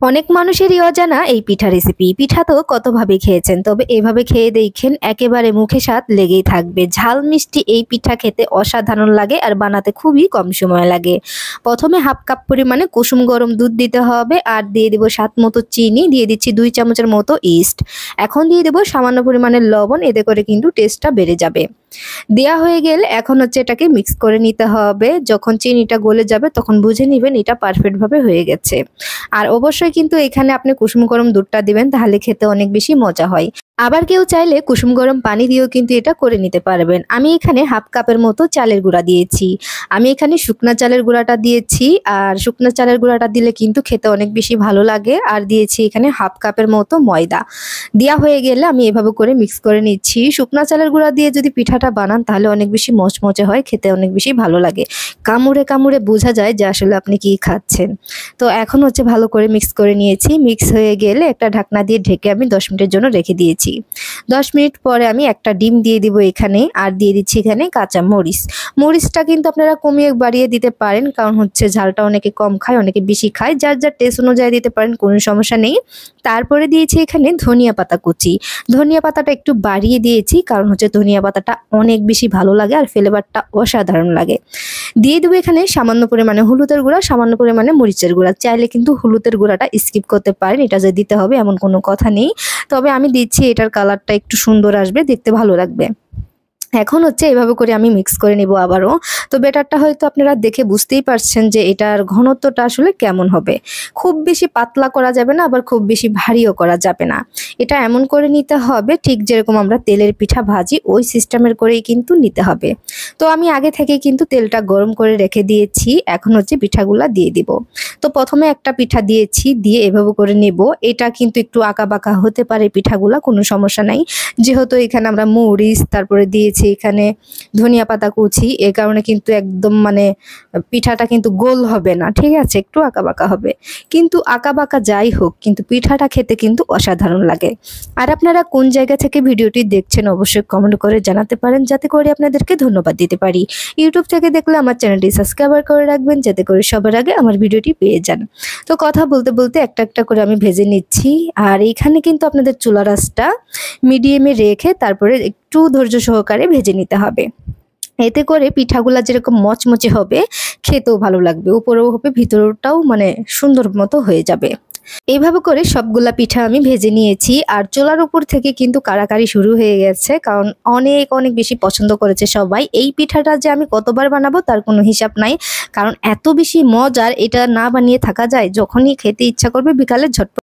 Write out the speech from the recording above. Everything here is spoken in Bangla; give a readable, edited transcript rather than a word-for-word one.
অনেক মানুষেরই অজানা এই পিঠা রেসিপি। পিঠা তো কতভাবে খেয়েছেন, তবে এভাবে খেয়ে দেখেন একেবারে মুখে স্বাদ লেগেই থাকবে। ঝাল মিষ্টি এই পিঠা খেতে অসাধারণ লাগে আর বানাতে খুবই কম সময় লাগে। প্রথমে হাফ কাপ পরিমাণে কুসুম গরম দুধ দিতে হবে, আর দিয়ে দেবো স্বাদ মতো চিনি, দিয়ে দিচ্ছি 2 চামচের মতো ইস্ট। এখন দিয়ে দেবো সামান্য পরিমাণে লবণ, এতে করে কিন্তু টেস্টটা বেড়ে যাবে। দেয়া হয়ে গেলে এখন এটাকে মিক্স করে নিতে হবে। যখন চিনিটা গলে যাবে তখন বুঝে নিবেন এটা পারফেক্ট ভাবে হয়ে গেছে। আর অবশ্যই কিন্তু এখানে আপনি কুসুম গরম দুধটা দিবেন, তাহলে খেতে অনেক বেশি মজা হয়। আবার কেউ চাইলে কুসুম গরম পানি দিয়েও কিন্তু এটা করে নিতে পারবেন। আমি এখানে হাফ কাপের মতো চালের গুঁড়া দিয়েছি। আমি এখানে শুকনা চালের গুঁড়াটা দিয়েছি, আর শুকনা চালের গুঁড়াটা দিলে কিন্তু খেতে অনেক বেশি ভালো লাগে। আর দিয়েছি এখানে হাফ কাপের মতো ময়দা। দেওয়া হয়ে গেলে আমি এভাবে করে মিক্স করে নিচ্ছি। শুকনা চালের গুঁড়া দিয়ে যদি পিঠাটা বানান তাহলে অনেক বেশি মচমচে হয়, খেতে অনেক বেশি ভালো লাগে। কামড়ে কামড়ে বোঝা যায় যে আসলে আপনি কি খাচ্ছেন। তো এখন ভালো করে মিক্স করে নিয়েছি। মিক্স হয়ে গেলে একটা ঢাকনা দিয়ে ঢেকে আমি 10 মিনিটের জন্য রেখে দিয়েছি। 10 মিনিট পরে আমি একটা ডিম দিয়ে দিব এখানে, আর দিয়ে দিচ্ছি এখানে কাঁচা মরিচ। মরিচটা কিন্তু আপনারা কমিয়ে বাড়িয়ে দিতে পারেন, কারণ ঝালটা অনেকে কম খায়, অনেকে বেশি খায়। যার যার টেস্ট অনুযায়ী দিতে পারেন, কোনো সমস্যা নেই। তারপরে দিয়েছি এখানে ধনিয়া পাতা কুচি। ধনিয়া পাতাটা একটু বাড়িয়ে দিয়েছি, কারণ ধনিয়া পাতাটা অনেক বেশি ভালো লাগে আর ফ্লেভারটা অসাধারণ লাগে। দিয়ে দেবো এখানে সামান্য পরিমাণে হলুদের গুঁড়া, সামান্য পরিমাণে মরিচের গুঁড়া। চাইলে কিন্তু হলুদের গুঁড়াটা স্কিপ করতে পারেন, এটা যে দিতে হবে এমন কোনো কথা নেই। তবে আমি দিচ্ছি, এটার কালারটা একটু সুন্দর আসবে, দেখতে ভালো লাগবে। এখন এভাবে করে আমি মিক্স করে নিব আবারও। তো ব্যাটারটা হয়তো আপনারা দেখে বুঝতেই পারছেন যে এটার ঘনত্বটা আসলে কেমন হবে। খুব বেশি পাতলা করা যাবে না, আবার খুব বেশি ভারীও করা যাবে না। এটা এমন করে নিতে হবে ঠিক যেরকম আমরা তেলের পিঠা ভাজি ওই সিস্টেমের করেই কিন্তু নিতে হবে। তো আমি আগে থেকে কিন্তু তেলটা গরম করে রেখে দিয়েছি। এখন পিঠাগুলা দিয়ে দিব। তো প্রথমে একটা পিঠা দিয়েছি, দিয়ে এভাবে করে নেব। এটা কিন্তু একটু আঁকাবাঁকা হতে পারে পিঠাগুলা, কোনো সমস্যা নাই। যেহেতু এখানে আমরা মরিচ তারপরে দিয়েছি এখানে ধনিয়া পাতা কুচি, এ কারণে কিন্তু একদম পিঠাটা কিন্তু গোল হবে না, ঠিক আছে, একটু আঁকাবাঁকা হবে। কিন্তু আঁকাবাঁকা যাই হোক, কিন্তু পিঠাটা খেতে কিন্তু অসাধারণ লাগে। আর আপনারা কোন জায়গা থেকে ভিডিওটি দেখছেন অবশ্যই কমেন্ট করে জানাতে পারেন, যাতে করে আপনাদেরকে ধন্যবাদ দিতে পারি। ইউটিউব থেকে দেখলে আমার চ্যানেলটি সাবস্ক্রাইব করে রাখবেন, যাতে করে সবার আগে আমার ভিডিওটি পেয়ে যান। তো কথা বলতে বলতে একটা একটা করে আমি ভেজে নিচ্ছি। আর এইখানে কিন্তু আপনাদের চুলার আঁচটা মিডিয়ামে রেখে তারপরে একটু ধৈর্য সহকারে ভেজে নিতে হবে। এতে করে পিঠাগুলা যেরকম মচমচে হবে, খেতেও ভালো লাগবে, উপরেও হবে ভিতরটাও সুন্দর মতো হয়ে যাবে। এইভাবে করে সবগুলা পিঠা আমি ভেজে নিয়েছি। আর চুলার উপর থেকে কিন্তু কাড়াকাড়ি শুরু হয়ে গেছে, কারণ অনেক অনেক বেশি পছন্দ করেছে সবাই। এই পিঠাটা যে আমি কতবার বানাবো তার কোনো হিসাব নাই, কারণ এত বেশি মজার, এটা না বানিয়ে থাকা যায়। যখনই খেতে ইচ্ছা করবে বিকালে ঝটপট